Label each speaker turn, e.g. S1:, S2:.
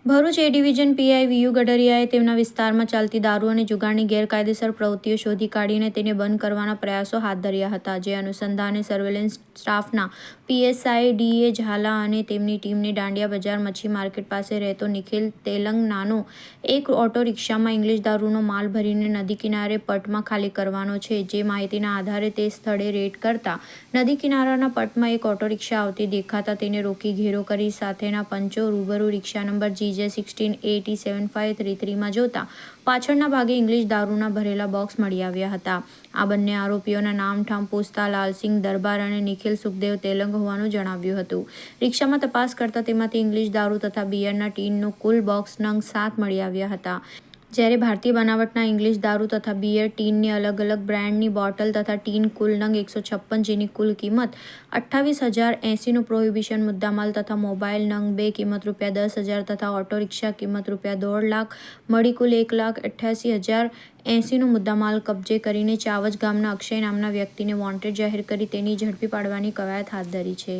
S1: ભરૂચ એ division PI વીયુ ગડરિયાએ તેમના વિસ્તારમાં ચાલતી દારૂ અને જુગારની ગેરકાયદેસર પ્રવૃત્તિઓ શોધી કાઢીને તેને બંધ કરવાના પ્રયાસો હાથ ધર્યા હતા. જે અનુસંધાને સર્વેલન્સ સ્ટાફના પીએસઆઈ ડીએ ઝાલા અને તેમની ટીમને દાંડિયા બજાર મચ્છી માર્કેટ પાસે રહેતો નિખિલ તેલંગનાનો એક ઓટો રિક્ષામાં ઇંગ્લિશ દારૂનો માલ ભરીને નદી કિનારે પટમાં ખાલી કરવાનો છે. જે માહિતીના આધારે તે સ્થળે રેડ કરતા નદી કિનારાના પટમાં એક ઓટો રિક્ષા આવતી દેખાતા તેને રોકી ઘેરો કરી સાથેના પંચો રૂબરૂ રિક્ષા નંબર GJ16AT7533 માં જોતા પાછળના ભાગે ઇંગ્લિશ દારૂના ભરેલા બોક્સ મળી આવ્યા હતા. આ બંને આરોપીઓના નામઠામ પૂછતા લાલસિંગ દરબાર અને નિખિલ સુખદેવ તેલંગ હોવાનું જણાવ્યું હતું. રિક્ષામાં તપાસ કરતા તેમાંથી ઇંગ્લિશ દારૂ તથા બિયરના ટીનનો કુલ બોક્સ નંગ 7 મળી આવ્યા હતા. જ્યારે ભારતીય બનાવટના ઇંગ્લિશ દારૂ તથા બિયર ટીનની અલગ અલગ બ્રાન્ડની બોટલ તથા ટીન કુલ નંગ 156 જેની કુલ કિંમત 28,080નો પ્રોહિબિશન મુદ્દામાલ તથા મોબાઈલ નંગ 2 કિંમત ₹10,000 તથા ઓટો રિક્ષા કિંમત ₹1.5 લાખ મળી કુલ 1,88,080નો મુદ્દામાલ કબજે કરીને ચાવજ ગામના અક્ષય નામના વ્યક્તિને વોન્ટેડ જાહેર કરી તેની ઝડપી પાડવાની કવાયત હાથ ધરી છે.